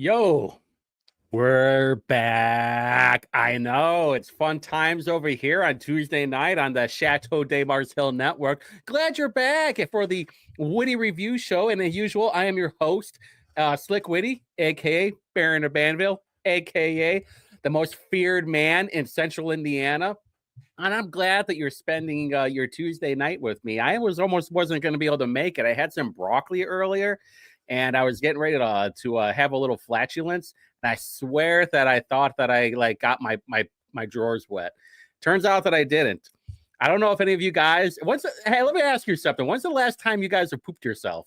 Yo, we're back. I know it's fun times over here on Tuesday night on the Chateau de Mars Hill Network. Glad you're back for the Whitty Review Show. And as usual, I am your host, Slick Whitty, aka Baron of Banville, aka the most feared man in Central Indiana. And I'm glad that you're spending your Tuesday night with me. I was almost wasn't going to be able to make it. I had some broccoli earlier, and I was getting ready to have a little flatulence. And I swear that I thought that I got my drawers wet. Turns out that I didn't. I don't know if any of you guys. Hey, let me ask you something. When's the last time you guys have pooped yourself?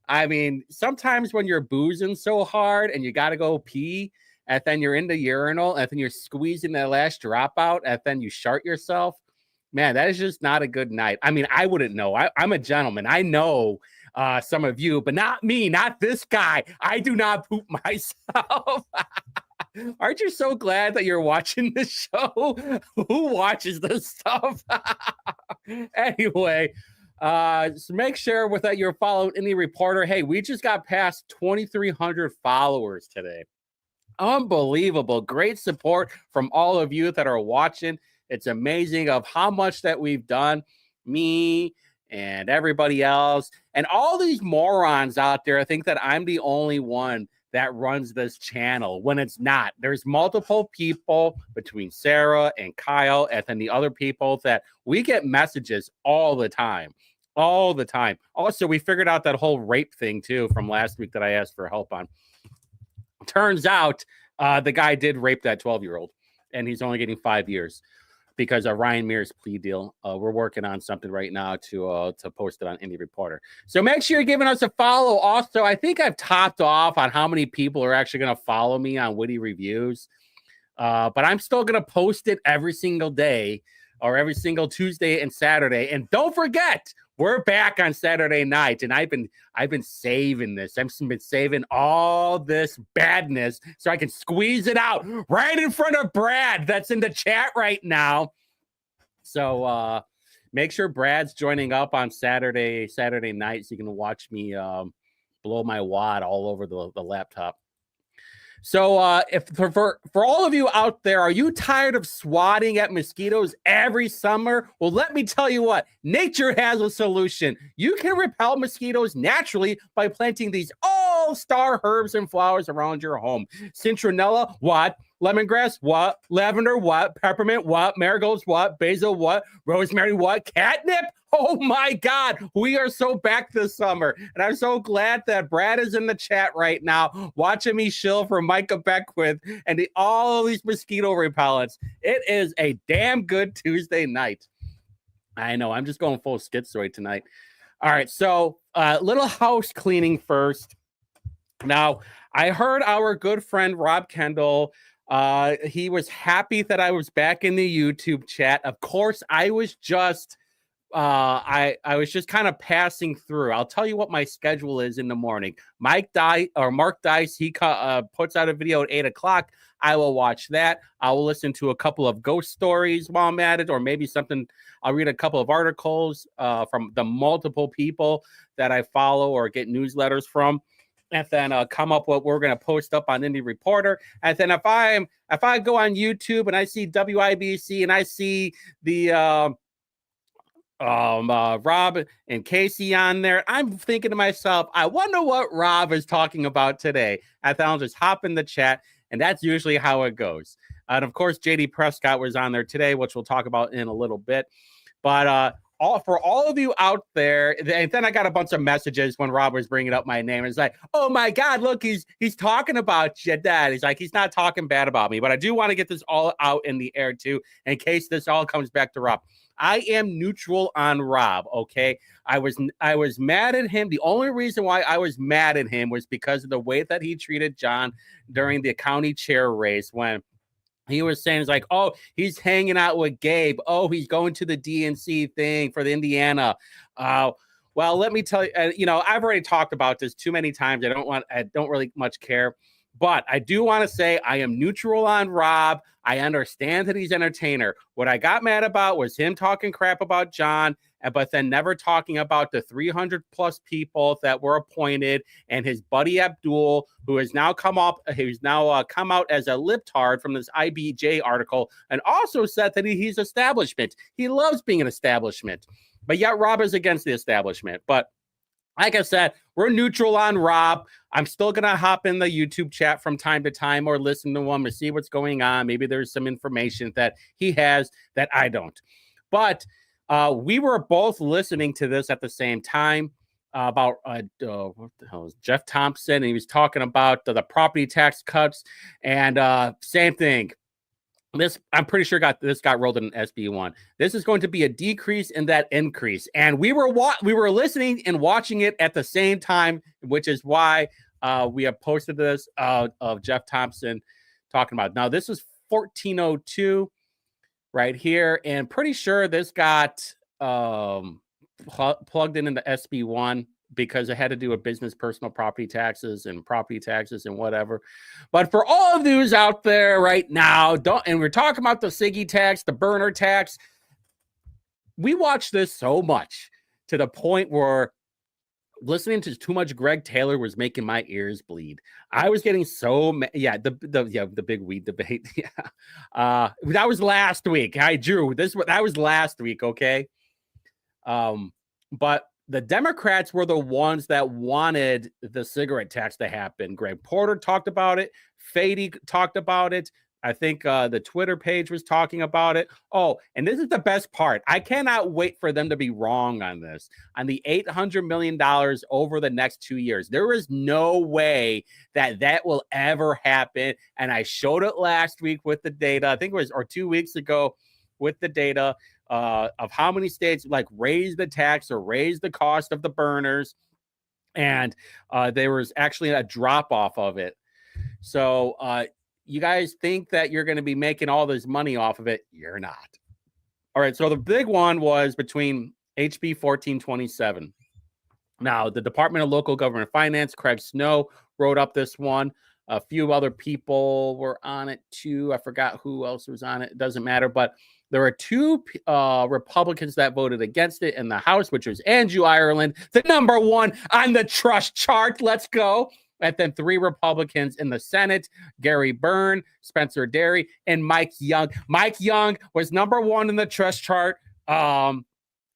I mean, sometimes when you're boozing so hard and you got to go pee, and then you're in the urinal, and then you're squeezing that last dropout, and then you shart yourself. Man, that is just not a good night. I mean, I wouldn't know. I'm a gentleman. I know some of you, but not me, not this guy. I do not poop myself. Aren't you so glad that you're watching this show? Who watches this stuff? Anyway, so make sure that you're following any reporter. Hey, we just got past 2,300 followers today. Unbelievable. Great support from all of you that are watching. It's amazing of how much that we've done. Me and everybody else and all these morons out there. I think that I'm the only one that runs this channel when it's not. There's multiple people between Sarah and Kyle and then the other people that we get messages all the time. All the time. Also, we figured out that whole rape thing too from last week that I asked for help on. Turns out the guy did rape that 12-year-old, and he's only getting 5 years because of Ryan Mears' plea deal. We're working on something right now to post it on Indie Reporter. So make sure you're giving us a follow. Also, I think I've topped off on how many people are actually going to follow me on Whitty Reviews, but I'm still going to post it every single day or every single Tuesday and Saturday. And don't forget, we're back on Saturday night, and I've been saving this. I've been saving all this badness so I can squeeze it out right in front of Brad that's in the chat right now. So make sure Brad's joining up on Saturday night so you can watch me blow my wad all over the laptop. So if for all of you out there, are you tired of swatting at mosquitoes every summer? Well, let me tell you what, nature has a solution. You can repel mosquitoes naturally by planting these all-star herbs and flowers around your home. Citronella, what? Lemongrass, what? Lavender, what? Peppermint, what? Marigolds, what? Basil, what? Rosemary, what? Catnip? Oh my God, we are so back this summer. And I'm so glad that Brad is in the chat right now, watching me shill for Micah Beckwith and all these mosquito repellents. It is a damn good Tuesday night. I know, I'm just going full schizoid tonight. All right, so little house cleaning first. Now, I heard our good friend Rob Kendall, he was happy that I was back in the YouTube chat. Of course, I was just I was just kind of passing through. I'll tell you what my schedule is in the morning. Mark Dice, he puts out a video at 8 o'clock. I will watch that. I will listen to a couple of ghost stories while I'm at it, or maybe something. I'll read a couple of articles from the multiple people that I follow or get newsletters from, and then come up with what we're going to post up on Indie Reporter. And then if I go on YouTube and I see WIBC and I see the Rob and Casey on there, I'm thinking to myself, I wonder what Rob is talking about today. I thought I'll just hop in the chat, and that's usually how it goes. And of course, JD Prescott was on there today, which we'll talk about in a little bit. But for all of you out there, and then I got a bunch of messages when Rob was bringing up my name. It's like, oh my God, look, he's talking about your dad. He's like, he's not talking bad about me, but I do want to get this all out in the air too, in case this all comes back to Rob. I am neutral on Rob, okay? I was mad at him. The only reason why I was mad at him was because of the way that he treated John during the county chair race when he was saying, it's like, oh, he's hanging out with Gabe. Oh, he's going to the DNC thing for the Indiana. Well, let me tell you, I've already talked about this too many times. I don't really much care. But I do want to say I am neutral on Rob. I understand that he's an entertainer. What I got mad about was him talking crap about John, but then never talking about the 300 plus people that were appointed and his buddy Abdul, who has now come out as a libtard from this IBJ article, and also said that he's establishment. He loves being an establishment, but yet Rob is against the establishment. But like I said, we're neutral on Rob. I'm still going to hop in the YouTube chat from time to time or listen to him to see what's going on. Maybe there's some information that he has that I don't. But we were both listening to this at the same time about what the hell is Jeff Thompson. And he was talking about the property tax cuts and same thing. I'm pretty sure got rolled in SB1. This is going to be a decrease in that increase, and we were listening and watching it at the same time, which is why we have posted this of Jeff Thompson talking about. Now this is 1402 right here, and pretty sure this got plugged in into SB1 because it had to do with business personal property taxes and whatever. But for all of those out there right now, and we're talking about the Siggy tax, the burner tax, we watched this so much to the point where listening to too much Greg Taylor was making my ears bleed. I was getting so the big weed debate. Yeah. That was last week. That was last week, okay? But the Democrats were the ones that wanted the cigarette tax to happen. Greg Porter talked about it. Fady talked about it. I think the Twitter page was talking about it. Oh, and this is the best part. I cannot wait for them to be wrong on this. On the $800 million over the next 2 years. There is no way that will ever happen. And I showed it last week with the data. I think it was, or 2 weeks ago with the data. Of how many states like raise the tax or raise the cost of the burners, and there was actually a drop off of it. So you guys think that you're going to be making all this money off of it? You're not. All right. So the big one was between HB 1427. Now the Department of Local Government Finance, Craig Snow, wrote up this one. A few other people were on it too. I forgot who else was on it. It doesn't matter, but there were two Republicans that voted against it in the House, which was Andrew Ireland, the number one on the trust chart. Let's go. And then 3 Republicans in the Senate, Gary Byrne, Spencer Derry, and Mike Young. Mike Young was number 1 in the trust chart. On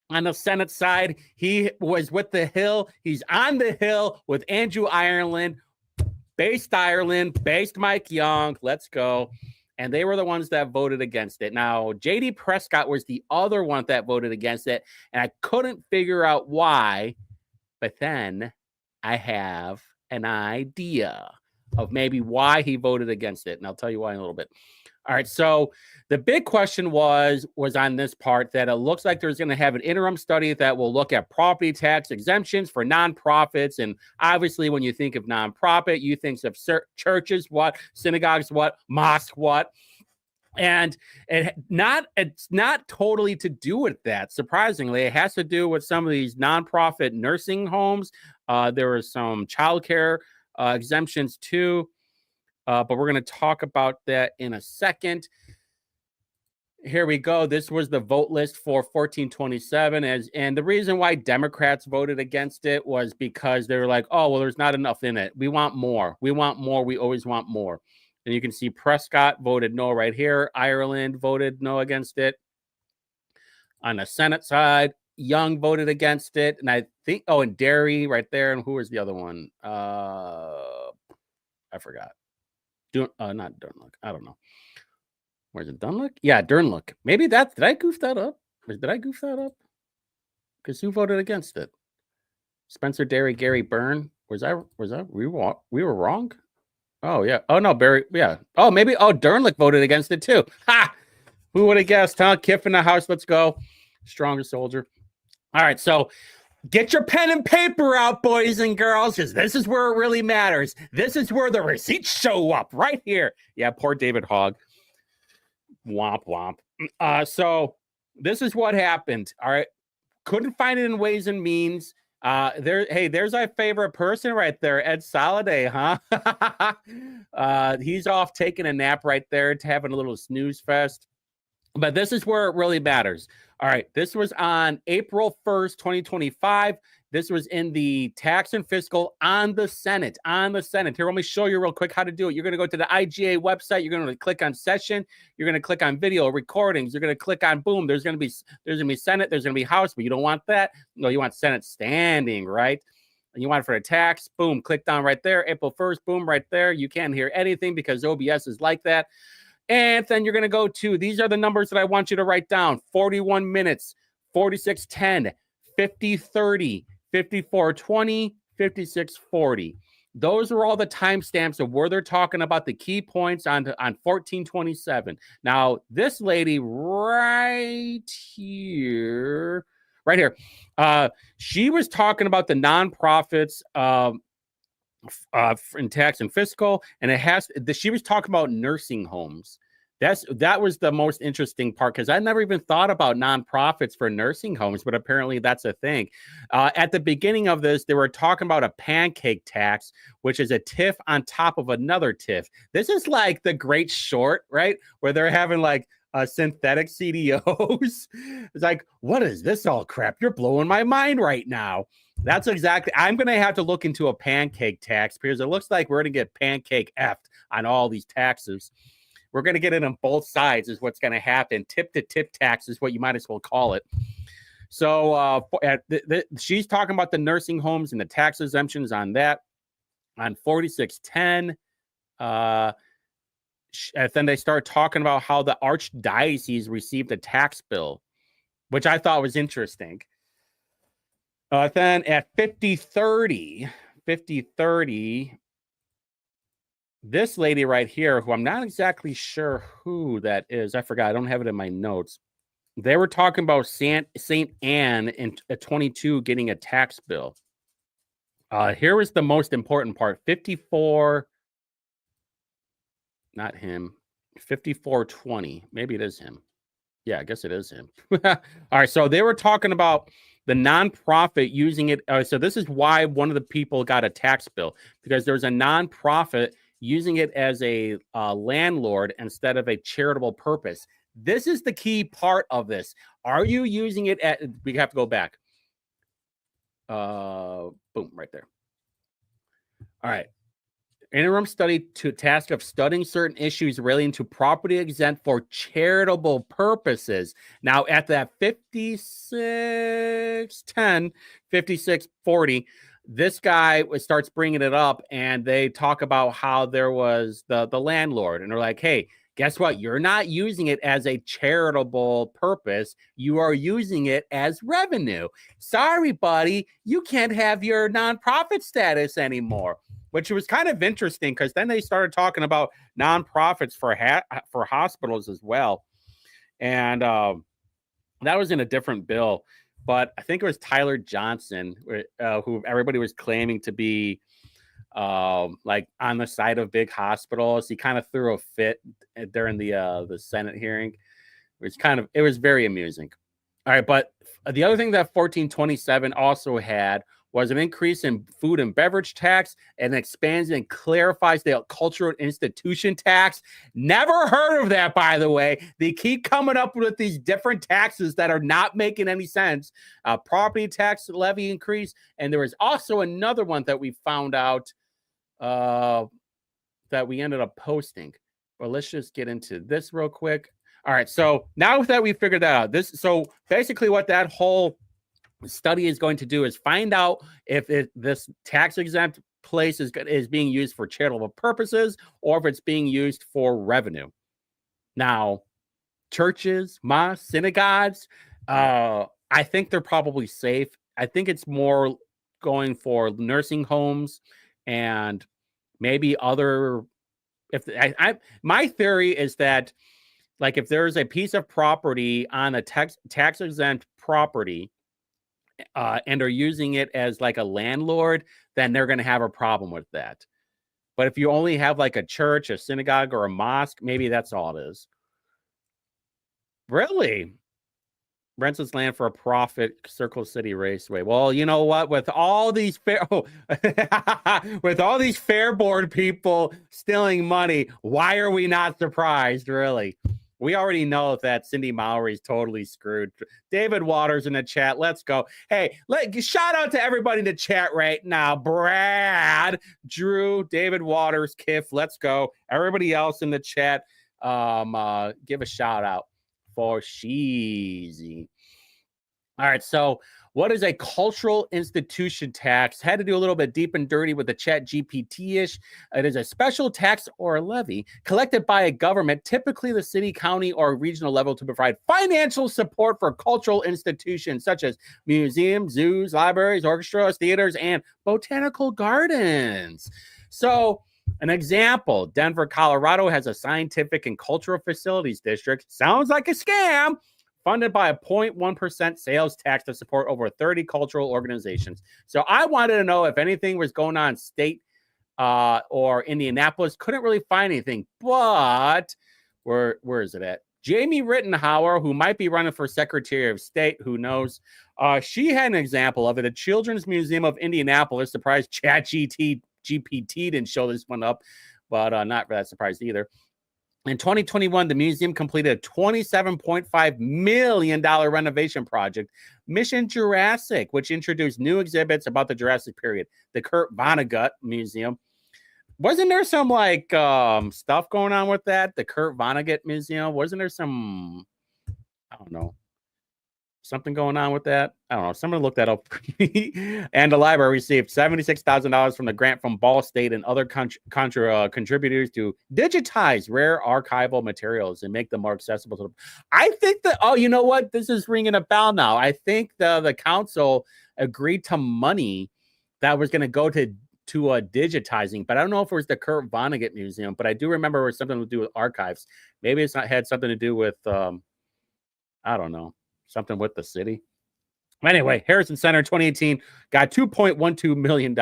the Senate side, he was with the Hill. He's on the Hill with Andrew Ireland, based Mike Young. Let's go. And they were the ones that voted against it. Now, J.D. Prescott was the other one that voted against it, and I couldn't figure out why, but then I have an idea of maybe why he voted against it, and I'll tell you why in a little bit. All right, so the big question was on this part that it looks like there's going to have an interim study that will look at property tax exemptions for nonprofits. And obviously, when you think of nonprofit, you think of churches, what, synagogues, what, mosque, what. And it's not totally to do with that. Surprisingly, it has to do with some of these nonprofit nursing homes. There were some childcare exemptions too. But we're going to talk about that in a second. Here we go. This was the vote list for 1427. And the reason why Democrats voted against it was because they were like, oh, well, there's not enough in it. We want more. We want more. We always want more. And you can see Prescott voted no right here. Ireland voted no against it. On the Senate side, Young voted against it. And I think, and Derry right there. And who was the other one? I forgot. Not Durnlock. I don't know. Where's it? Dunlock? Yeah, Durnlock. Maybe did I goof that up? Because who voted against it? Spencer Derry, Gary Byrne. We were wrong? Oh, yeah. Oh, no, Barry. Yeah. Oh, maybe. Oh, Durnlock voted against it too. Ha! Who would have guessed, huh? Kiff in the house. Let's go. Stronger soldier. All right. So get your pen and paper out, boys and girls, because this is where it really matters. This is where the receipts show up right here. Yeah, poor David Hogg. Womp, womp. So this is what happened. All right. Couldn't find it in Ways and Means. There's our favorite person right there, Ed Soliday, huh? He's off taking a nap right there, to having a little snooze fest. But this is where it really matters. All right, this was on April 1st, 2025. This was in the tax and fiscal on the Senate. Here, let me show you real quick how to do it. You're going to go to the IGA website. You're going to click on session. You're going to click on video recordings. You're going to click on boom. There's going to be Senate. There's going to be House, but you don't want that. No, you want Senate standing, right? And you want it for the tax. Boom, click down right there. April 1st, boom, right there. You can't hear anything because OBS is like that. And then you're going to go to, these are the numbers that I want you to write down: 41 minutes, 46:10, 50:30, 54:20, 56:40. Those are all the timestamps of where they're talking about the key points on 1427. Now, this lady right here, she was talking about the nonprofits in tax and fiscal, and she was talking about nursing homes. That was the most interesting part, because I never even thought about nonprofits for nursing homes, but apparently that's a thing. At the beginning of this, they were talking about a pancake tax, which is a TIF on top of another TIF. This is like The Great Short, right? Where they're having like synthetic CDOs. It's like, what is this all crap? You're blowing my mind right now. That's exactly. I'm going to have to look into a pancake tax, because it looks like we're going to get pancake effed on all these taxes. We're going to get it on both sides is what's going to happen. Tip-to-tip tax is what you might as well call it. So she's talking about the nursing homes and the tax exemptions on that. On 4610, and then they start talking about how the archdiocese received a tax bill, which I thought was interesting. Then at 5030, this lady right here, who I'm not exactly sure who that is, I forgot, I don't have it in my notes. They were talking about St. Anne in 22 getting a tax bill. Here was the most important part. 54, not him, 5420. Maybe it is him. Yeah, I guess it is him. All right, so they were talking about the nonprofit using it. So this is why one of the people got a tax bill, because there's a nonprofit using it as a landlord instead of a charitable purpose. This is the key part of this. Are you using it at, we have to go back. Boom, right there. All right. Interim study to task of studying certain issues relating to property exempt for charitable purposes. Now, at that 5610, 5640, this guy starts bringing it up, and they talk about how there was the landlord, and they're like, hey, guess what? You're not using it as a charitable purpose. You are using it as revenue. Sorry, buddy, you can't have your nonprofit status anymore. Which was kind of interesting, because then they started talking about nonprofits for hospitals as well. And that was in a different bill. But I think it was Tyler Johnson, who everybody was claiming to be like on the side of big hospitals. He kind of threw a fit during the Senate hearing. It was very amusing. All right, but the other thing that 1427 also had was an increase in food and beverage tax, and expands and clarifies the cultural institution tax. Never heard of that, by the way. They keep coming up with these different taxes that are not making any sense. Property tax levy increase, and there was also another one that we found out that we ended up posting. But let's just get into this real quick. All right, so now that we figured that out, so basically what that whole study is going to do is find out if this tax exempt place is being used for charitable purposes, or if it's being used for revenue. Now, churches, mosques, synagogues, I think they're probably safe. I think it's more going for nursing homes and maybe other. My theory is that, like, if there's a piece of property on a tax exempt property, and are using it as like a landlord, then they're going to have a problem with that. But if you only have like a church, a synagogue, or a mosque, maybe that's all it is. Really? rents its land for a profit, Circle City Raceway. Well, you know what? With all these with all these fair board people stealing money, why are we not surprised? Really, we already know that Cindy Mowry's totally screwed. David Waters in the chat. Let's go. Hey, shout out to everybody in the chat right now. Brad, Drew, David Waters, Kiff. Let's go. Everybody else in the chat, give a shout out for Sheezy. All right, so what is a cultural institution tax? Had to do a little bit deep and dirty with the chat GPT-ish. It is a special tax or levy collected by a government, typically the city, county, or regional level, to provide financial support for cultural institutions such as museums, zoos, libraries, orchestras, theaters, and botanical gardens. So an example, Denver, Colorado has a scientific and cultural facilities district. Sounds like a scam. Funded by a 0.1% sales tax to support over 30 cultural organizations. So I wanted to know if anything was going on state or Indianapolis. Couldn't really find anything, but where is it at? Jamie Rittenhauer, who might be running for Secretary of State, who knows? She had an example of it. The Children's Museum of Indianapolis, surprised ChatGPT didn't show this one up, but not that surprised either. In 2021, the museum completed a $27.5 million renovation project, Mission Jurassic, which introduced new exhibits about the Jurassic period. The Kurt Vonnegut Museum. Wasn't there some stuff going on with that? The Kurt Vonnegut Museum? Wasn't there some, I don't know, something going on with that? I don't know. Someone look that up. And the library received $76,000 from the grant from Ball State and other contributors to digitize rare archival materials and make them more accessible to them. I think that, you know what? This is ringing a bell now. I think the council agreed to money that was going to go to digitizing, but I don't know if it was the Kurt Vonnegut Museum, but I do remember it was something to do with archives. Maybe it's not had something to do with, I don't know, something with the city. Anyway, Harrison Center 2018 got $2.12 million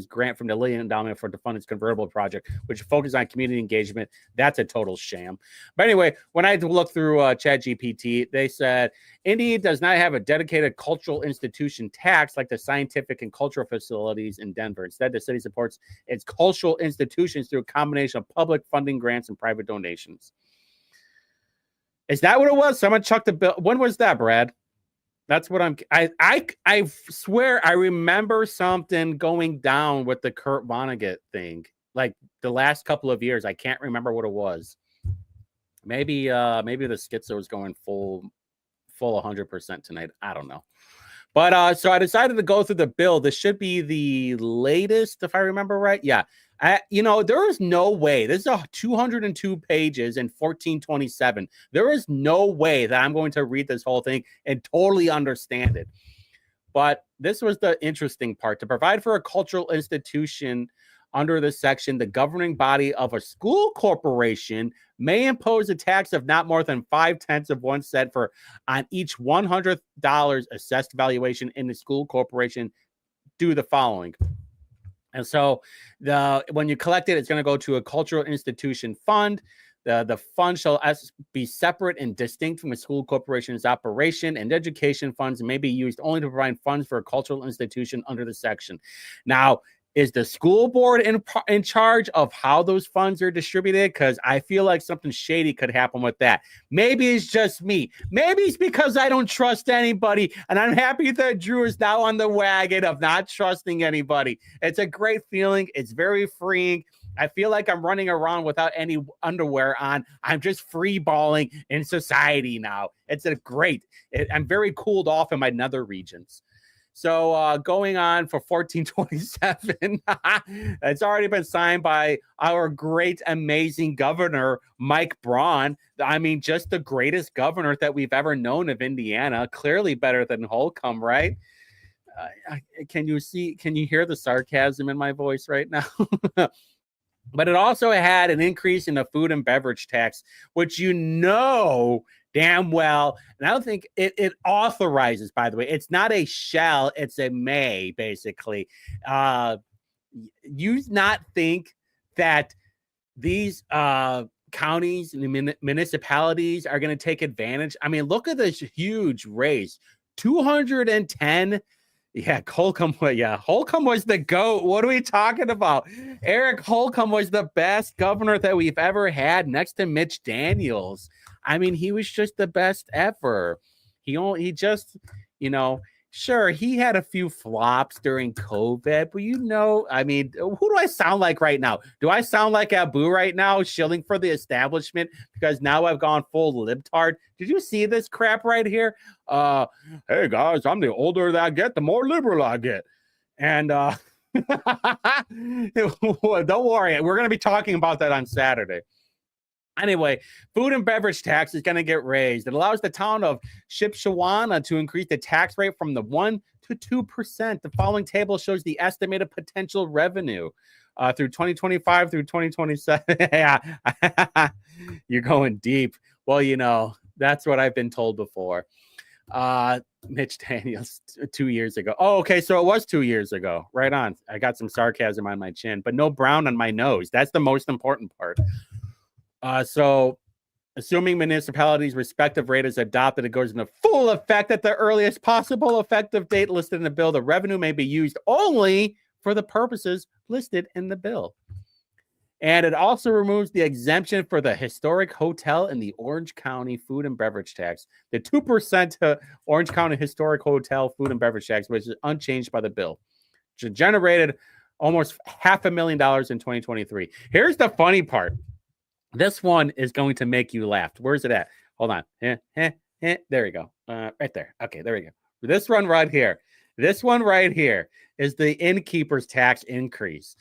grant from the Lillian Endowment to fund its convertible project, which focuses on community engagement. That's a total sham. But anyway, when I looked through ChatGPT, they said Indy does not have a dedicated cultural institution tax like the scientific and cultural facilities in Denver. Instead, the city supports its cultural institutions through a combination of public funding grants and private donations. Is that what it was? Someone chucked the bill. When was that, Brad? That's what I swear I remember something going down with the Kurt Vonnegut thing. Like the last couple of years. I can't remember what it was. Maybe the schizo is going full 100% tonight. I don't know. But so I decided to go through the bill. This should be the latest, if I remember right. Yeah. There is no way. This is 202 pages and 1427. There is no way that I'm going to read this whole thing and totally understand it. But this was the interesting part. To provide for a cultural institution under this section, the governing body of a school corporation may impose a tax of not more than 0.5 cents on each $100 assessed valuation in the school corporation. Do the following. And so when you collect it, it's going to go to a cultural institution fund. The fund shall be separate and distinct from the school corporation's operation, and education funds may be used only to provide funds for a cultural institution under the section. Now, is the school board in charge of how those funds are distributed? Because I feel like something shady could happen with that. Maybe it's just me. Maybe it's because I don't trust anybody, and I'm happy that Drew is now on the wagon of not trusting anybody. It's a great feeling. It's very freeing. I feel like I'm running around without any underwear on. I'm just free balling in society now. It's I'm very cooled off in my nether regions. So going on for 1427, it's already been signed by our great, amazing governor, Mike Braun. I mean, just the greatest governor that we've ever known of Indiana. Clearly better than Holcomb, right? Can you hear the sarcasm in my voice right now? But it also had an increase in the food and beverage tax, which damn well. And I don't think it authorizes, by the way. It's not a shall, it's a may, basically. You not think that these counties and municipalities are going to take advantage. I mean, look at this huge raise, 210. Yeah, Holcomb. Yeah, Holcomb was the GOAT. What are we talking about? Eric Holcomb was the best governor that we've ever had, next to Mitch Daniels. I mean, he was just the best ever. He just, you know, sure, he had a few flops during COVID, but I mean, who do I sound like right now? Do I sound like Abu right now, shilling for the establishment because now I've gone full libtard? Did you see this crap right here? Hey guys, I'm the older that I get, the more liberal I get. And don't worry, we're going to be talking about that on Saturday. Anyway, food and beverage tax is going to get raised. It allows the town of Shipshewana to increase the tax rate from the 1% to 2%. The following table shows the estimated potential revenue through 2025 through 2027. Yeah, you're going deep. Well, that's what I've been told before. Mitch Daniels 2 years ago. Oh, okay. So it was 2 years ago. Right on. I got some sarcasm on my chin, but no brown on my nose. That's the most important part. So assuming municipalities' respective rate is adopted, it goes into full effect at the earliest possible effective date listed in the bill. The revenue may be used only for the purposes listed in the bill. And it also removes the exemption for the historic hotel and the Orange County food and beverage tax. The 2% Orange County historic hotel food and beverage tax, which is unchanged by the bill, which generated almost $500,000 in 2023. Here's the funny part. This one is going to make you laugh. Where's it at? Hold on. There we go. Right there. Okay, there we go. This one right here. This one right here is the innkeeper's tax increase.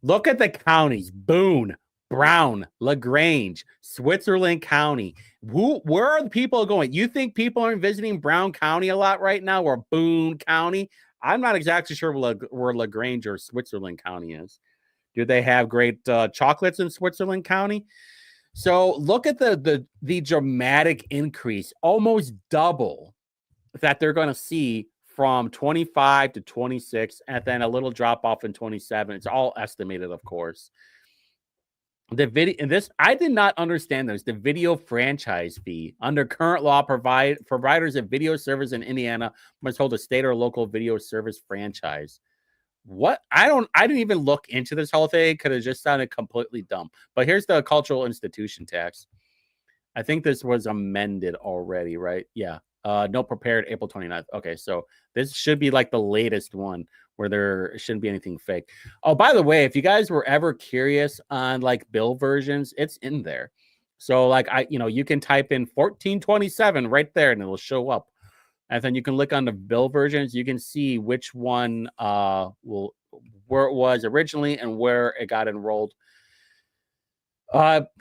Look at the counties: Boone, Brown, LaGrange, Switzerland County. Where are the people going? You think people aren't visiting Brown County a lot right now, or Boone County? I'm not exactly sure where LaGrange or Switzerland County is. Do they have great chocolates in Switzerland County? So look at the dramatic increase, almost double that they're going to see from 25 to 26, and then a little drop off in 27. It's all estimated, of course. I did not understand this. The video franchise fee under current law, providers of video service in Indiana must hold a state or local video service franchise. What? I didn't even look into this whole thing because it just sounded completely dumb. But here's the cultural institution tax. I think this was amended already, right? Yeah. No, prepared April 29th. Okay, so this should be like the latest one where there shouldn't be anything fake. Oh, by the way, if you guys were ever curious on like bill versions, it's in there. So like you can type in 1427 right there and it'll show up. And then you can look on the bill versions. You can see which one where it was originally and where it got enrolled.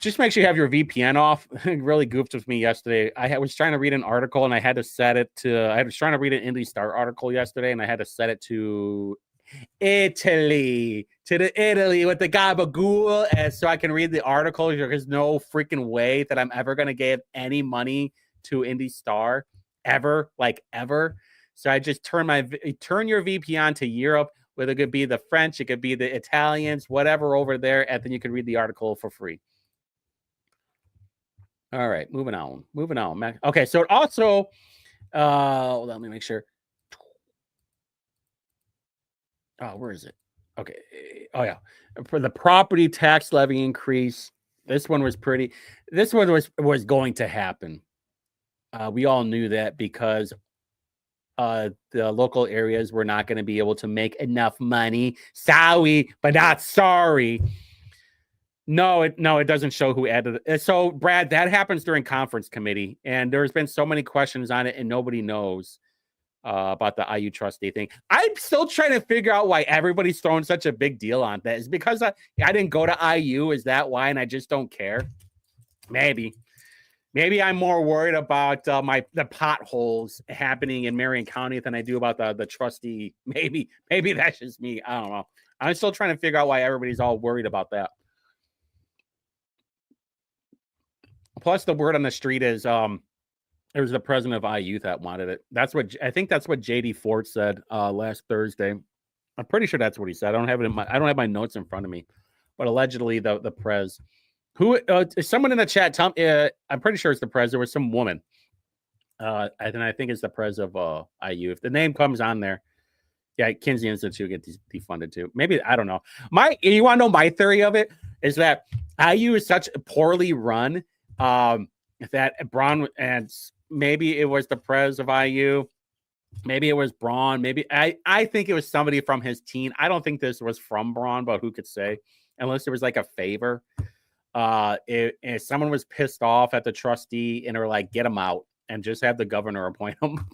Just make sure you have your VPN off. It really goofed with me yesterday. I was trying to read an article and I had to set it to. I was trying to read an Indy Star article yesterday and I had to set it to Italy, with the gabagool, and so I can read the article. There's no freaking way that I'm ever going to give any money to Indy Star. Ever. So I just turn your VPN to Europe, whether it could be the French, it could be the Italians, whatever over there, and then you can read the article for free. All right, moving on. Okay, so it also, hold on, let me make sure. Oh, where is it? Okay. Oh yeah, for the property tax levy increase, this one was going to happen. We all knew that because the local areas were not going to be able to make enough money. Sorry, but not sorry. No, it doesn't show who added it. So, Brad, that happens during conference committee, and there's been so many questions on it, and nobody knows about the IU trustee thing. I'm still trying to figure out why everybody's throwing such a big deal on that. Is because I didn't go to IU? Is that why? And I just don't care? Maybe I'm more worried about the potholes happening in Marion County than I do about the trustee. Maybe that's just me. I don't know. I'm still trying to figure out why everybody's all worried about that. Plus, the word on the street is it was the president of IU that wanted it. I think that's what JD Ford said last Thursday. I'm pretty sure that's what he said. I don't have my notes in front of me, but allegedly the prez Who is someone in the chat? Tell me, I'm pretty sure it's the pres. There was some woman. I think it's the pres of IU. If the name comes on there, yeah, Kinsey Institute get defunded too. Maybe I don't know. You want to know my theory of it is that IU is such poorly run that Braun, and maybe it was the pres of IU. Maybe it was Braun. Maybe I think it was somebody from his team. I don't think this was from Braun, but who could say? Unless it was like a favor. If someone was pissed off at the trustee and are like, get him out and just have the governor appoint him.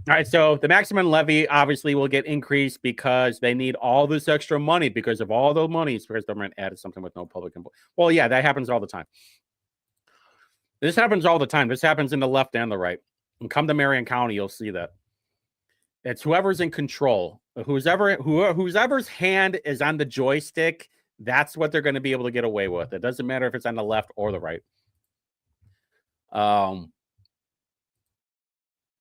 All right, so the maximum levy obviously will get increased because they need all this extra money because of all the money. Because the government added something with no public input. Well, yeah, that happens all the time. This happens all the time. This happens in the left and the right. And come to Marion County, you'll see that. It's whoever's in control. Whoever's hand is on the joystick, that's what they're going to be able to get away with. It doesn't matter if it's on the left or the right.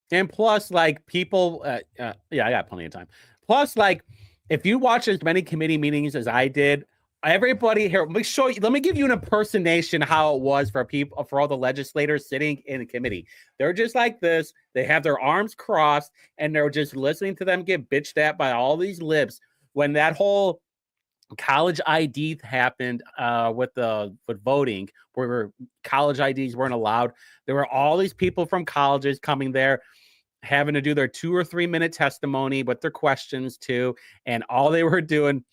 And plus, like, people, yeah, I got plenty of time. Plus, like, if you watch as many committee meetings as I did, everybody here, let me give you an impersonation how it was for all the legislators sitting in the committee. They're just like this. They have their arms crossed and they're just listening to them get bitched at by all these libs. When that whole college ID happened with voting, where college IDs weren't allowed, there were all these people from colleges coming there having to do their 2 or 3 minute testimony with their questions too, and all they were doing,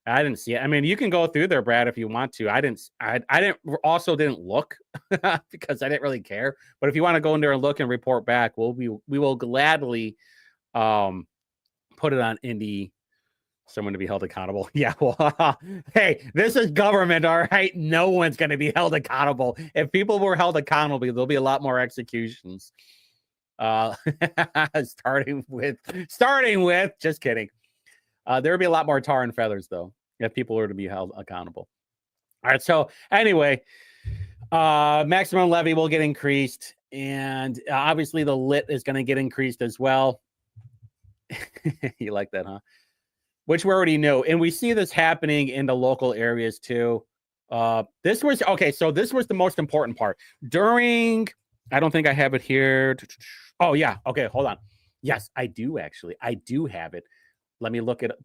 I didn't see it. I mean, you can go through there, Brad, if you want to. I didn't look because I didn't really care. But if you want to go in there and look and report back, we will gladly put it on Indy. Someone to be held accountable. Yeah, well, hey, this is government, all right? No one's going to be held accountable. If people were held accountable, there'll be a lot more executions. Starting with, just kidding. There would be a lot more tar and feathers, though, if people were to be held accountable. All right, so anyway, maximum levy will get increased, and obviously the lit is going to get increased as well. You like that, huh? Which we already know, and we see this happening in the local areas too. This was the most important part. I don't think I have it here. Oh yeah, okay, hold on. Yes, I do actually. I do have it. Let me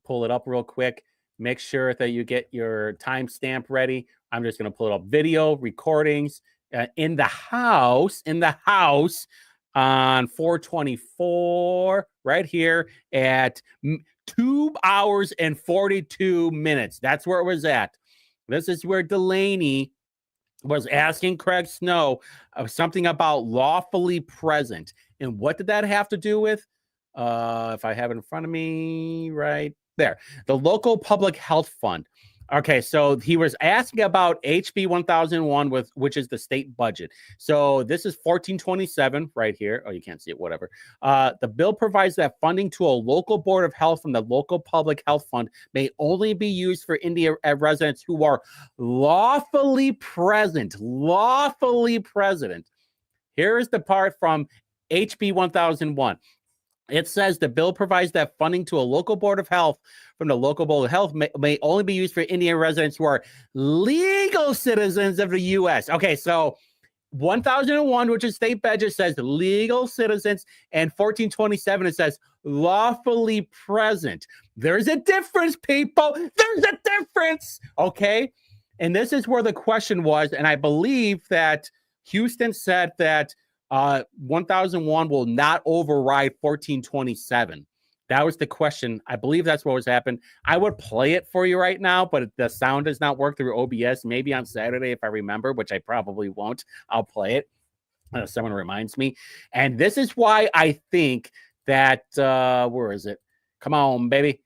pull it up real quick. Make sure that you get your timestamp ready. I'm just going to pull it up. Video recordings in the house on 4/24, right here at 2 hours and 42 minutes. That's where it was at. This is where Delaney was asking Craig Snow something about lawfully present. And what did that have to do with? If I have it in front of me, right there, the local public health fund. Okay, so he was asking about HB 1001, which is the state budget. So this is 1427 right here. Oh, you can't see it, whatever. The bill provides that funding to a local board of health from the local public health fund may only be used for India residents who are lawfully present. Lawfully present. Here is the part from HB 1001. It says the bill provides that funding to a local board of health from the local board of health may only be used for Indian residents who are legal citizens of the U.S. Okay, so 1001, which is state budget, says legal citizens, and 1427, it says lawfully present. There's a difference, people. There's a difference, okay? And this is where the question was, and I believe that Houston said that 1001 will not override 1427. That was the question. I believe that's what was happened. I would play it for you right now, but the sound does not work through OBS. Maybe on Saturday, if I remember, which I probably won't, I'll play it. Someone reminds me. And this is why I think that, where is it? Come on, baby.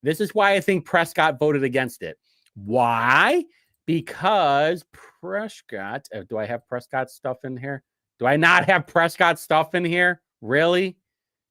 This is why I think Prescott voted against it. Why? Because Prescott, do I have Prescott stuff in here? Do I not have Prescott stuff in here? Really?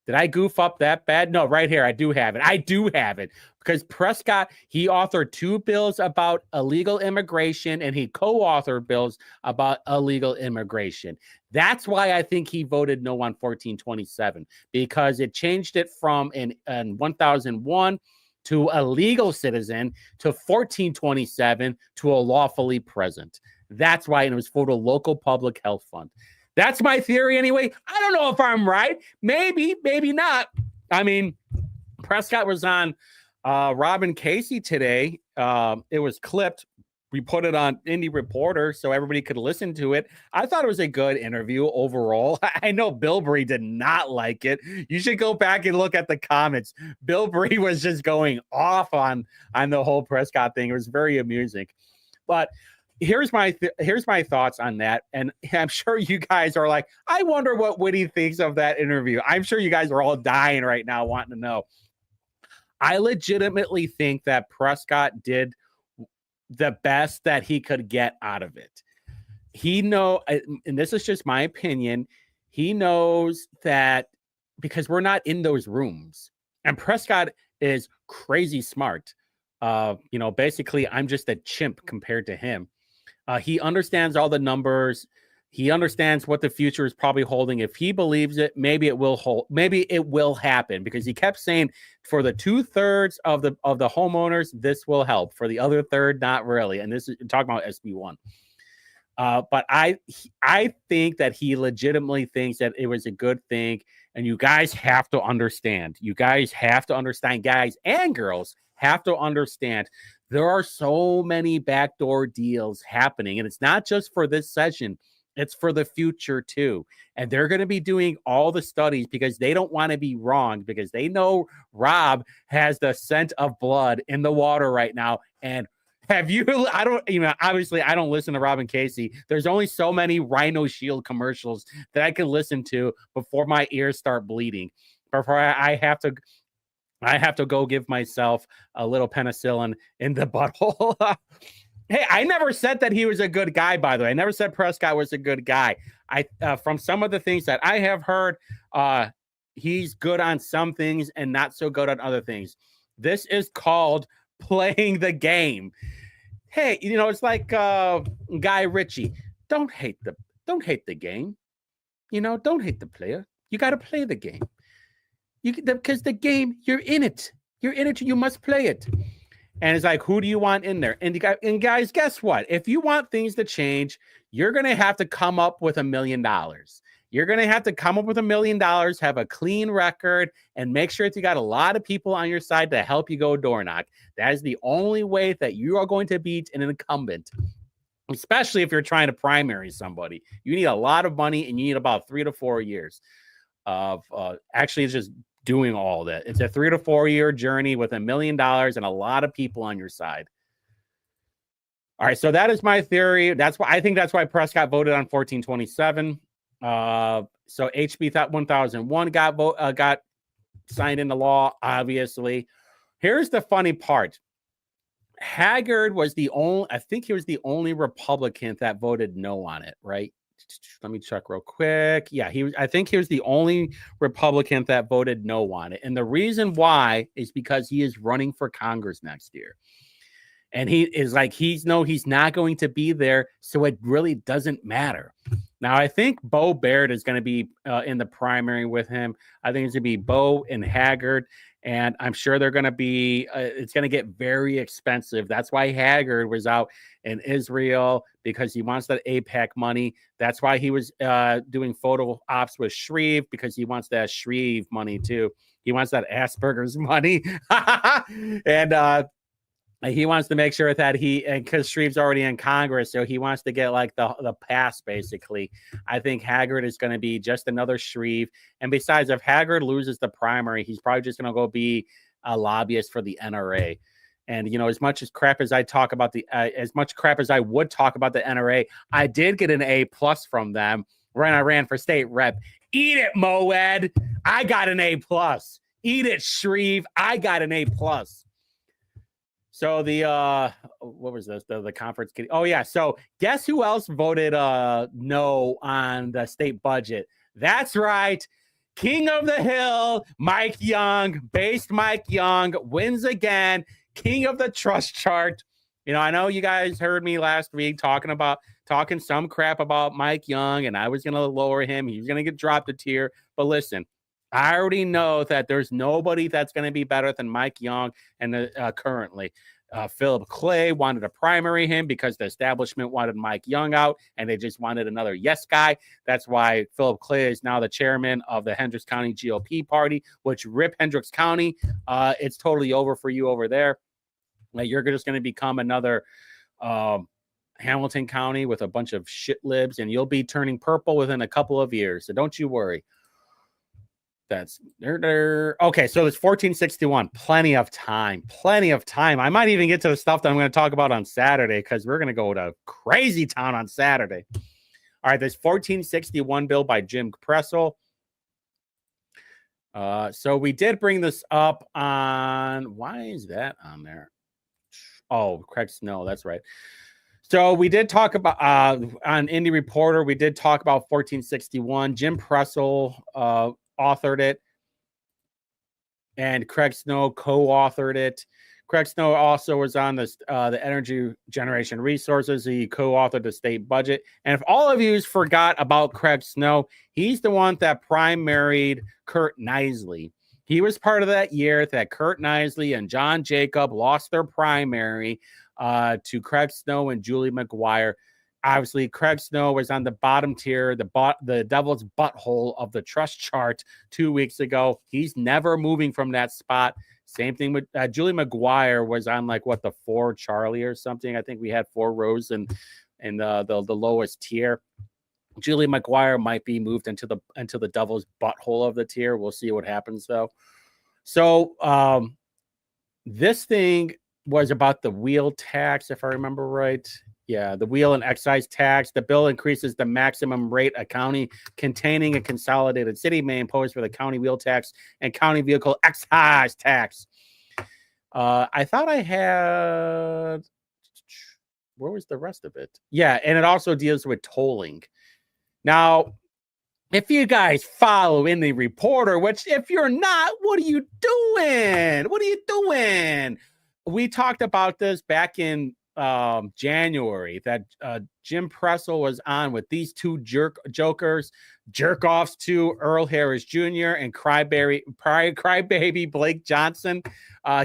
Did I goof up that bad? No, right here. I do have it. I do have it. Because Prescott, he authored 2 bills about illegal immigration, and he co-authored bills about illegal immigration. That's why I think he voted no on 1427, because it changed it from in 1001 to a legal citizen to 1427 to a lawfully present. That's why it was for the local public health fund. That's my theory anyway. I don't know if I'm right. Maybe, maybe not. I mean, Prescott was on Robin Casey today. It was clipped. We put it on Indie Reporter so everybody could listen to it. I thought it was a good interview overall. I know Bill Bree did not like it. You should go back and look at the comments. Bill Bree was just going off on the whole Prescott thing. It was very amusing. But here's my thoughts on that. And I'm sure you guys are like, I wonder what Whitty thinks of that interview. I'm sure you guys are all dying right now wanting to know. I legitimately think that Prescott did the best that he could get out of it. And this is just my opinion, he knows that because we're not in those rooms, and Prescott is crazy smart. Basically I'm just a chimp compared to him. He understands all the numbers. He understands what the future is probably holding. If he believes it, maybe it will hold. Maybe it will happen, because he kept saying for the 2/3 of the homeowners, this will help. For the other third, not really. And this is talking about SB1. But I think that he legitimately thinks that it was a good thing. And you guys have to understand. You guys have to understand. Guys and girls have to understand. There are so many backdoor deals happening, and it's not just for this session. It's for the future too. And they're going to be doing all the studies because they don't want to be wrong, because they know Rob has the scent of blood in the water right now. And obviously I don't listen to Robin Casey. There's only so many Rhino Shield commercials that I can listen to before my ears start bleeding. Before I have to go give myself a little penicillin in the butthole. Hey, I never said that he was a good guy, by the way. I never said Prescott was a good guy. From some of the things that I have heard, he's good on some things and not so good on other things. This is called playing the game. Hey, it's like Guy Ritchie. Don't hate the game. Don't hate the player. You got to play the game. Because the game, you're in it. You're in it. You must play it. And it's like, who do you want in there? And guys, guess what? If you want things to change, you're going to have to come up with $1 million. You're going to have to come up with $1 million, have a clean record, and make sure that you got a lot of people on your side to help you go door knock. That is the only way that you are going to beat an incumbent, especially if you're trying to primary somebody. You need a lot of money, and you need about 3 to 4 years of actually it's just doing all that. It's a 3 to 4 year journey with $1 million and a lot of people on your side. All right, so that is my theory. That's why Prescott voted on 1427. So HB 1001 got signed into law. Obviously, here's the funny part. Haggard was the only Republican that voted no on it, right? Let me check real quick. Yeah, I think he was the only Republican that voted no on it. And the reason why is because he is running for Congress next year. And he is like, he's not going to be there. So it really doesn't matter. Now, I think Bo Baird is going to be in the primary with him. I think it's going to be Bo and Haggard. And I'm sure they're going to be, it's going to get very expensive. That's why Haggard was out in Israel, because he wants that AIPAC money. That's why he was doing photo ops with Shreve, because he wants that Shreve money too. He wants that Asperger's money. And he wants to make sure that because Shreve's already in Congress, so he wants to get like the pass, basically. I think Haggard is going to be just another Shreve. And besides, if Haggard loses the primary, he's probably just going to go be a lobbyist for the NRA. And, as much crap as I would talk about the NRA, I did get an A+ from them when I ran for state rep. Eat it, Moed. I got an A+. Eat it, Shreve. I got an A+. So what was this? The conference committee. Oh yeah. So guess who else voted no on the state budget? That's right. King of the Hill, Mike Young, based Mike Young, wins again. King of the trust chart. I know you guys heard me last week talking some crap about Mike Young, and I was going to lower him. He was going to get dropped a tier. But listen, I already know that there's nobody that's going to be better than Mike Young and currently. Philip Clay wanted to primary him because the establishment wanted Mike Young out, and they just wanted another yes guy. That's why Philip Clay is now the chairman of the Hendricks County GOP party, which rip Hendricks County. It's totally over for you over there. You're just going to become another Hamilton County with a bunch of shit libs, and you'll be turning purple within a couple of years. So don't you worry. That's okay. So it's 1461. Plenty of time. Plenty of time. I might even get to the stuff that I'm going to talk about on Saturday because we're going to go to crazy town on Saturday. All right. This 1461 bill by Jim Pressel. So we did bring this up on. Why is that on there? Oh, Craig Snow. That's right. So we did talk about on Indie Reporter. We did talk about 1461. Jim Pressel authored it, and Craig Snow co-authored it. Craig Snow also was on this the Energy Generation Resources. He co-authored the state budget. And if all of you forgot about Craig Snow, he's the one that primaried Kurt Knisely. He was part of that year that Kurt Knisely and John Jacob lost their primary to Craig Snow and Julie McGuire. Obviously, Craig Snow was on the bottom tier, the devil's butthole of the trust chart 2 weeks ago. He's never moving from that spot. Same thing with Julie McGuire was on like what, the 4 Charlie or something. I think we had 4 rows in the lowest tier. Julie McGuire might be moved into the devil's butthole of the tier. We'll see what happens though. So this thing was about the wheel tax, if I remember right. Yeah, the wheel and excise tax. The bill increases the maximum rate a county containing a consolidated city may impose for the county wheel tax and county vehicle excise tax. I thought I had... Where was the rest of it? Yeah, and it also deals with tolling. Now, if you guys follow Indie Reporter, which if you're not, what are you doing? What are you doing? We talked about this back in January that Jim Pressel was on with these two jerk-offs to Earl Harris Jr. and crybaby Blake Johnson.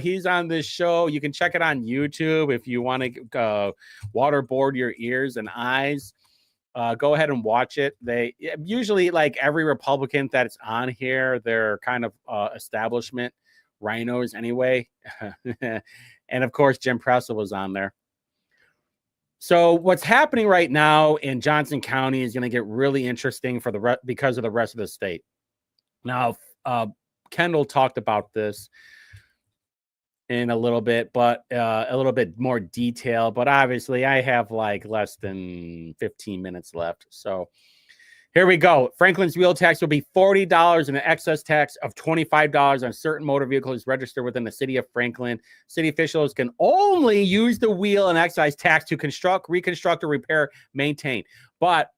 He's on this show. You can check it on YouTube if you want to waterboard your ears and eyes. Go ahead and watch it. They usually, like every Republican that's on here, they're kind of establishment rhinos anyway. And of course, Jim Pressel was on there. So what's happening right now in Johnson County is going to get really interesting for because of the rest of the state. Now, Kendall talked about this in a little bit, but a little bit more detail. But obviously, I have like less than 15 minutes left. So here we go. Franklin's wheel tax will be $40 and an excess tax of $25 on certain motor vehicles registered within the city of Franklin. City officials can only use the wheel and excise tax to construct, reconstruct, or repair, maintain. But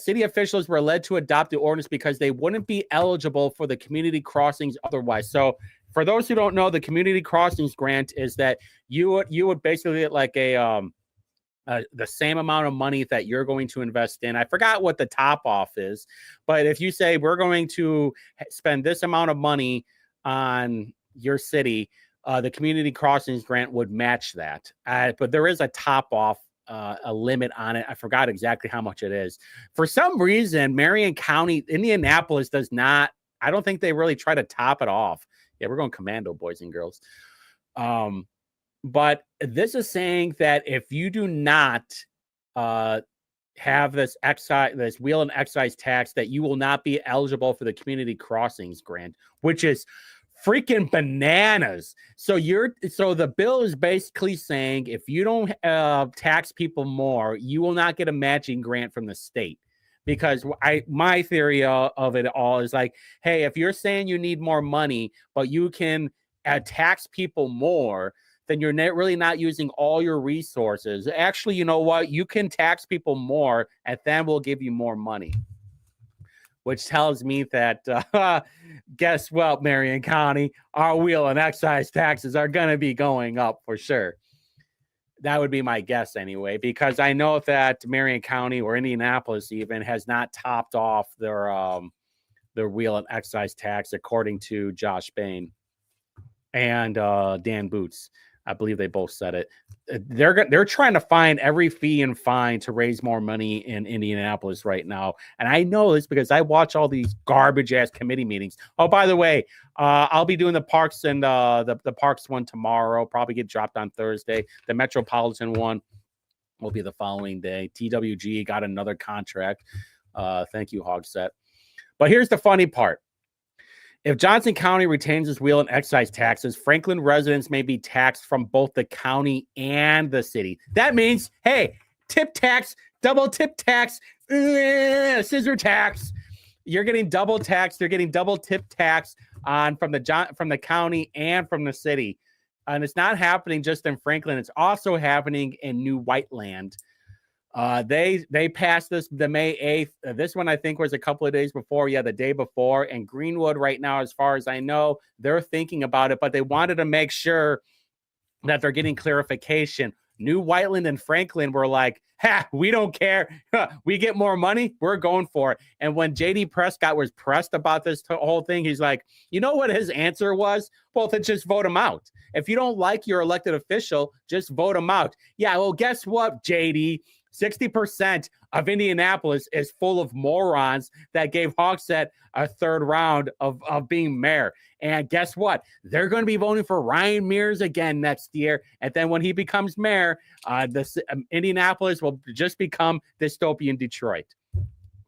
city officials were led to adopt the ordinance because they wouldn't be eligible for the community crossings otherwise. So for those who don't know, the community crossings grant is that you would basically get like the same amount of money that you're going to invest in. I forgot what the top off is, but if you say we're going to spend this amount of money on your city, the community crossings grant would match that. But there is a top off, a limit on it. I forgot exactly how much it is. For some reason, Marion County, Indianapolis does not, I don't think they really try to top it off. Yeah, we're going commando, boys and girls. But this is saying that if you do not have this wheel and excise tax, that you will not be eligible for the community crossings grant, which is freaking bananas. So the bill is basically saying if you don't tax people more, you will not get a matching grant from the state. Because my theory of it all is like, hey, if you're saying you need more money, but you can tax people more, then you're really not using all your resources. Actually, you know what? You can tax people more, and then we'll give you more money. Which tells me that, guess what, Marion County, our wheel and excise taxes are going to be going up for sure. That would be my guess anyway, because I know that Marion County or Indianapolis even has not topped off their the wheel and excise tax, according to Josh Bain and Dan Boots. I believe they both said it. They're trying to find every fee and fine to raise more money in Indianapolis right now. And I know this because I watch all these garbage ass committee meetings. Oh, by the way, I'll be doing the parks and the parks one tomorrow. Probably get dropped on Thursday. The Metropolitan one will be the following day. TWG got another contract. Thank you, Hogset. But here's the funny part. If Johnson County retains its wheel and excise taxes, Franklin residents may be taxed from both the county and the city. That means, hey, tip tax, double tip tax, scissor tax. You're getting double tax. They're getting double tip tax on from the county and from the city. And it's not happening just in Franklin. It's also happening in New Whiteland. They passed this the May 8th. This one I think was a couple of days before. Yeah, the day before. And Greenwood right now, as far as I know, they're thinking about it, but they wanted to make sure that they're getting clarification. New Whiteland and Franklin were like, we don't care. We get more money. We're going for it. And when JD Prescott was pressed about this whole thing, he's like, you know what his answer was? Well, to just vote him out. If you don't like your elected official, just vote him out. Yeah, well, guess what, JD? 60% of Indianapolis is full of morons that gave Hogsett a third round of being mayor. And guess what? They're going to be voting for Ryan Mears again next year. And then when he becomes mayor, Indianapolis will just become dystopian Detroit.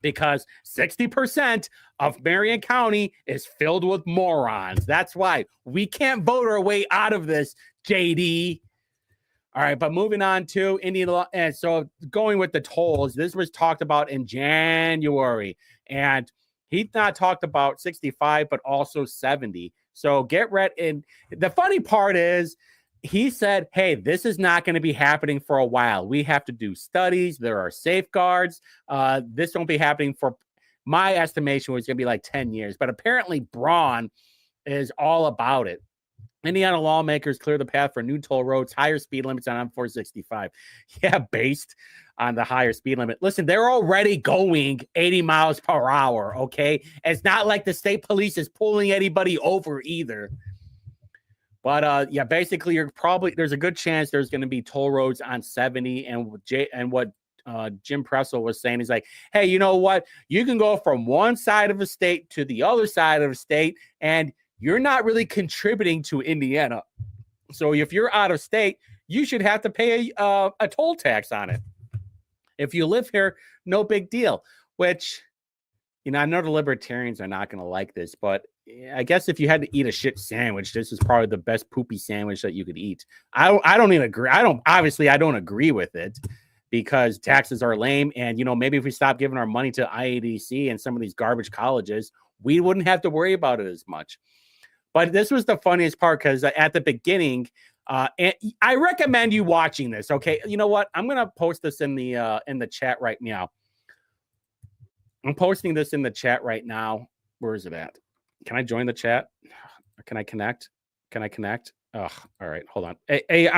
Because 60% of Marion County is filled with morons. That's why we can't vote our way out of this, JD. All right, but moving on to Indiana, and so going with the tolls, this was talked about in January, and he not talked about 65, but also 70. So get ready. And the funny part is, he said, hey, this is not going to be happening for a while. We have to do studies. There are safeguards. This won't be happening for, my estimation was going to be like 10 years, but apparently Braun is all about it. Indiana lawmakers clear the path for new toll roads, higher speed limits on M465. Yeah, based on the higher speed limit. Listen, they're already going 80 miles per hour, okay? It's not like the state police is pulling anybody over either. But, yeah, basically, there's a good chance there's going to be toll roads on 70. And what Jim Pressel was saying is like, hey, you know what? You can go from one side of a state to the other side of a state, and you're not really contributing to Indiana. So if you're out of state, you should have to pay a toll tax on it. If you live here, no big deal. Which, you know, I know the libertarians are not going to like this, but I guess if you had to eat a shit sandwich, this is probably the best poopy sandwich that you could eat. I don't even agree. I don't agree with it because taxes are lame. And, you know, maybe if we stop giving our money to IADC and some of these garbage colleges, we wouldn't have to worry about it as much. But this was the funniest part because at the beginning, and I recommend you watching this. Okay, you know what? I'm gonna post this in the chat right now. I'm posting this in the chat right now. Where is it at? Can I join the chat? Can I connect? Oh, all right. Hold on. Hey,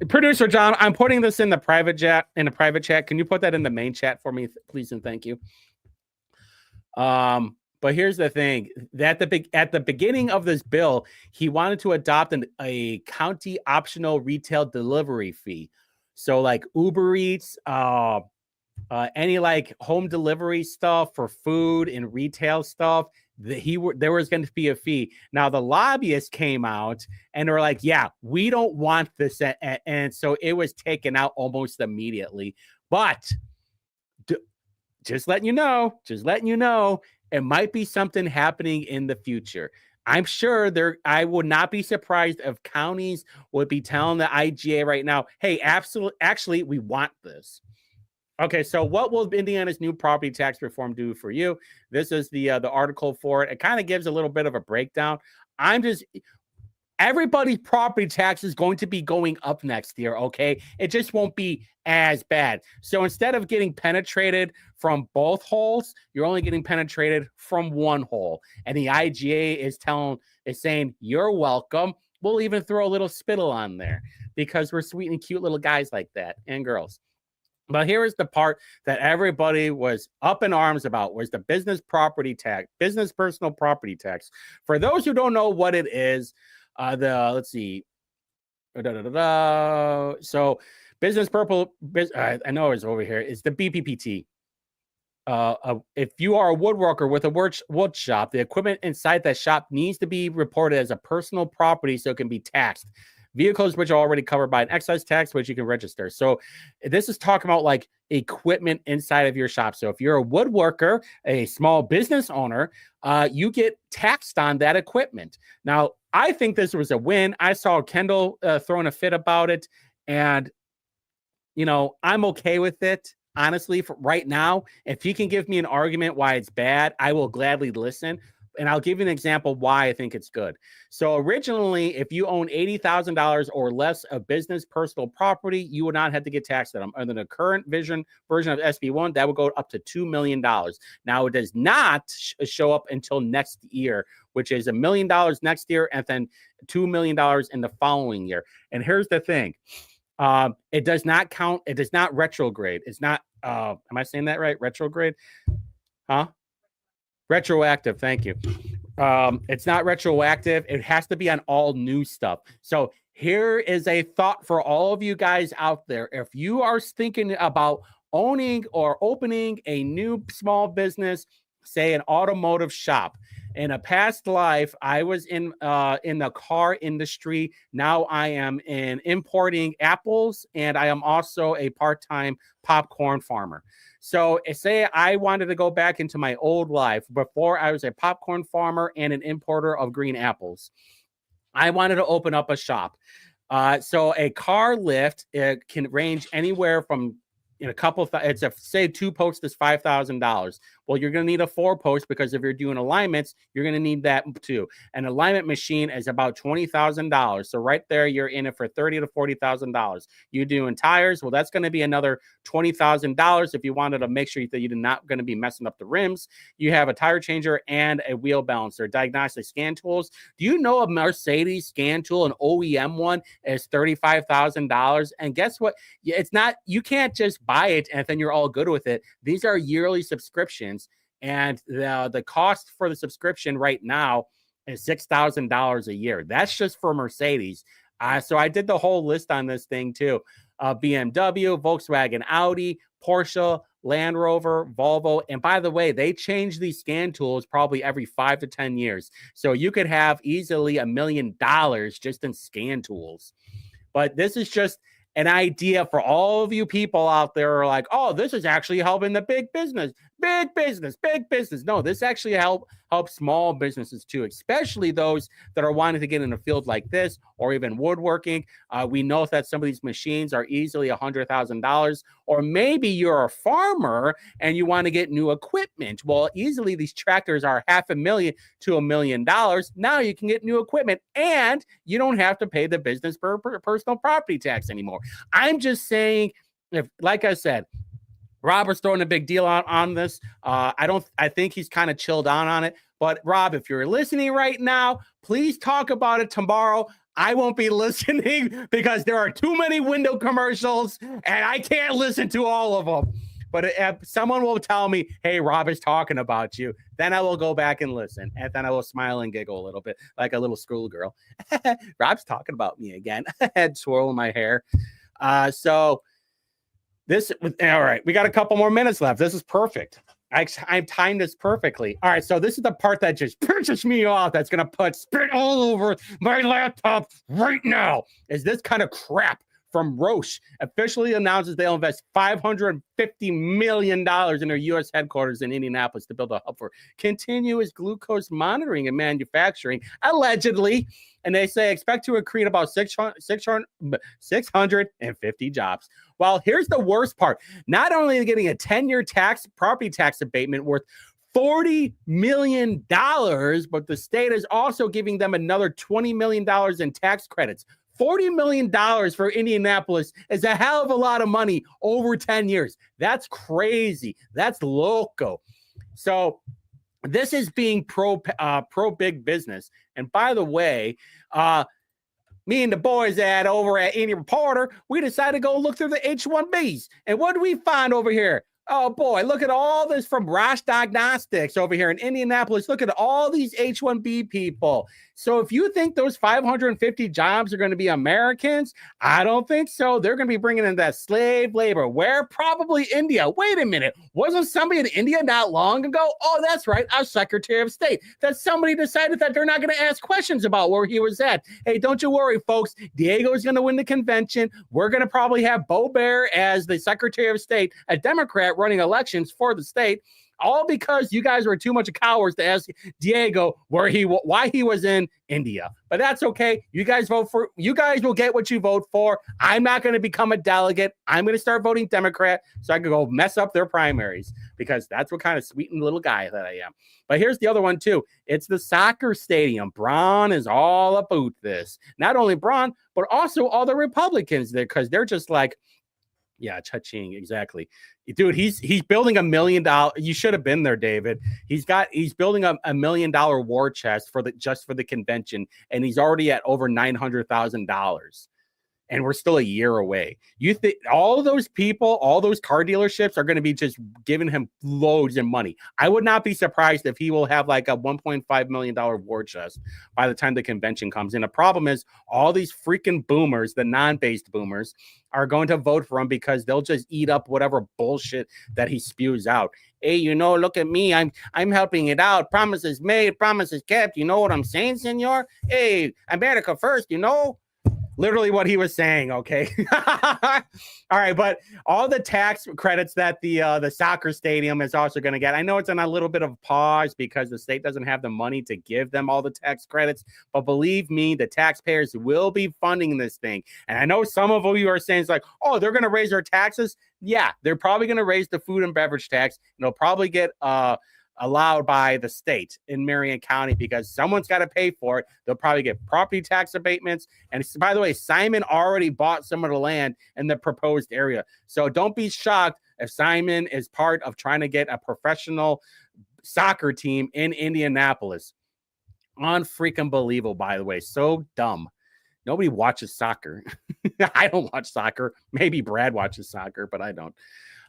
producer John. I'm putting this in the private chat. Can you put that in the main chat for me, please and thank you? But here's the thing, that at the beginning of this bill, he wanted to adopt a county optional retail delivery fee. So like Uber Eats, any like home delivery stuff for food and retail stuff, there was going to be a fee. Now the lobbyists came out and were like, yeah, we don't want this. And so it was taken out almost immediately. But just letting you know, it might be something happening in the future. I'm sure I would not be surprised if counties would be telling the IGA right now, hey, actually, we want this. Okay, so what will Indiana's new property tax reform do for you? This is the article for it. It kind of gives a little bit of a breakdown. Everybody's property tax is going to be going up next year, okay? It just won't be as bad. So instead of getting penetrated from both holes, you're only getting penetrated from one hole. And the IGA is saying, you're welcome. We'll even throw a little spittle on there because we're sweet and cute little guys like that and girls. But here is the part that everybody was up in arms about, was the business property tax, business personal property tax. For those who don't know what it is, let's see. So business purple, I know it's over here. It's the BPPT. If you are a woodworker with a wood shop, the equipment inside that shop needs to be reported as a personal property so it can be taxed. Vehicles which are already covered by an excise tax, which you can register. So this is talking about like equipment inside of your shop. So if you're a woodworker, a small business owner, you get taxed on that equipment. Now, I think this was a win. I saw Kendall throwing a fit about it, and I'm okay with it. Honestly, for right now, if he can give me an argument why it's bad, I will gladly listen. And I'll give you an example why I think it's good. So originally, if you own $80,000 or less of business personal property, you would not have to get taxed on them. Under the current version of SB1, that would go up to $2 million. Now, it does not show up until next year, which is $1 million next year and then $2 million in the following year. And here's the thing. It does not count. It does not retrograde. It's not, am I saying that right? Retrograde? Huh? Retroactive. Thank you. It's not retroactive. It has to be on all new stuff. So here is a thought for all of you guys out there. If you are thinking about owning or opening a new small business, say an automotive shop, in a past life, I was in the car industry. Now I am in importing apples, and I am also a part-time popcorn farmer. So say I wanted to go back into my old life before I was a popcorn farmer and an importer of green apples. I wanted to open up a shop. So a car lift, it can range anywhere from say 2 posts is $5,000. Well, you're going to need a 4 post because if you're doing alignments, you're going to need that too. An alignment machine is about $20,000. So right there, you're in it for $30,000 to $40,000. You're doing tires. Well, that's going to be another $20,000 if you wanted to make sure that you're not going to be messing up the rims. You have a tire changer and a wheel balancer, diagnostic scan tools. Do you know a Mercedes scan tool, an OEM one, is $35,000? And guess what? It's not, you can't just buy it and then you're all good with it. These are yearly subscriptions, and the cost for the subscription right now is $6,000 a year. That's just for Mercedes. So I did the whole list on this thing too. BMW, Volkswagen, Audi, Porsche, Land Rover, Volvo. And by the way, they change these scan tools probably every 5 to 10 years. So you could have easily $1 million just in scan tools. But this is just an idea for all of you people out there who are like, oh, this is actually helping the big business. No, this actually helps small businesses too, especially those that are wanting to get in a field like this or even woodworking. We know that some of these machines are easily $100,000, or maybe you're a farmer and you want to get new equipment. Well, easily these tractors are $500,000 to $1 million. Now you can get new equipment and you don't have to pay the business personal property tax anymore. I'm just saying, like I said, Robert's throwing a big deal on this. I think he's kind of chilled on it. But Rob, if you're listening right now, please talk about it tomorrow. I won't be listening because there are too many window commercials and I can't listen to all of them. But if someone will tell me, hey, Rob is talking about you, then I will go back and listen. And then I will smile and giggle a little bit like a little schoolgirl. Rob's talking about me again. Head swirling my hair. So all right, we got a couple more minutes left. This is perfect. I timed this perfectly. All right, so this is the part that just pisses me off. That's going to put spit all over my laptop right now. Is this kind of crap from Roche officially announces they'll invest $550 million in their U.S. headquarters in Indianapolis to build a hub for continuous glucose monitoring and manufacturing, allegedly. And they say expect to create about 650 jobs. Well, here's the worst part. Not only are they getting a 10-year property tax abatement worth $40 million, but the state is also giving them another $20 million in tax credits. $40 million for Indianapolis is a hell of a lot of money over 10 years. That's crazy. That's loco. So this is being pro big business. And by the way, me and the boys over at Indie Reporter, we decided to go look through the H-1Bs. And what do we find over here? Oh, boy, look at all this from Roche Diagnostics over here in Indianapolis. Look at all these H-1B people. So if you think those 550 jobs are going to be Americans, I don't think so. They're going to be bringing in that slave labor. Where? Probably India. Wait a minute. Wasn't somebody in India not long ago? Oh, that's right. Our Secretary of State. That somebody decided that they're not going to ask questions about where he was at. Hey, don't you worry, folks. Diego is going to win the convention. We're going to probably have Bo Bear as the Secretary of State, a Democrat running elections for the state, all because you guys were too much of cowards to ask Diego why he was in India. But that's okay. You guys will get what you vote for. I'm not going to become a delegate. I'm going to start voting Democrat so I can go mess up their primaries, because that's what kind of sweetened little guy that I am. But here's the other one too. It's the soccer stadium. Braun is all about this. Not only Braun, but also all the Republicans there, because they're just like, yeah, cha-ching, exactly. Dude, he's building $1 million. You should have been there, David. He's building a $1 million war chest for the convention, and he's already at over $900,000. And we're still a year away. You think all those people, all those car dealerships are going to be just giving him loads of money? I would not be surprised if he will have like a $1.5 million war chest by the time the convention comes in. The problem is all these freaking boomers, the non-based boomers, are going to vote for him because they'll just eat up whatever bullshit that he spews out. Hey, look at me. I'm helping it out. Promises made, promises kept. You know what I'm saying, senor? Hey, America first, Literally what he was saying, okay? All right, but all the tax credits that the soccer stadium is also going to get, I know it's on a little bit of pause because the state doesn't have the money to give them all the tax credits, but believe me, the taxpayers will be funding this thing. And I know some of you are saying, it's like, oh, they're going to raise their taxes. Yeah, they're probably going to raise the food and beverage tax, and they'll probably get allowed by the state in Marion County because someone's got to pay for it. They'll probably get property tax abatements. And by the way, Simon already bought some of the land in the proposed area. So don't be shocked if Simon is part of trying to get a professional soccer team in Indianapolis. Unfreaking believable, by the way. So dumb. Nobody watches soccer. I don't watch soccer. Maybe Brad watches soccer, but I don't.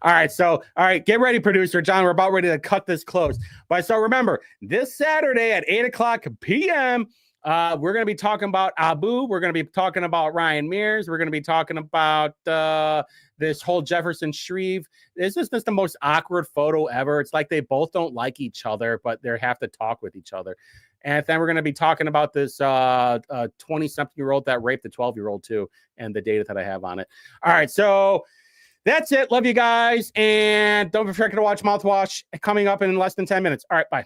All right, get ready, producer John. We're about ready to cut this close. But so remember, this Saturday at 8:00 p.m., we're going to be talking about Abu. We're going to be talking about Ryan Mears. We're going to be talking about this whole Jefferson Shreve. This is just the most awkward photo ever. It's like they both don't like each other, but they have to talk with each other. And then we're going to be talking about this 20-something-year-old that raped a 12-year-old too, and the data that I have on it. All right, so that's it. Love you guys. And don't forget to watch Mouthwash coming up in less than 10 minutes. All right, bye.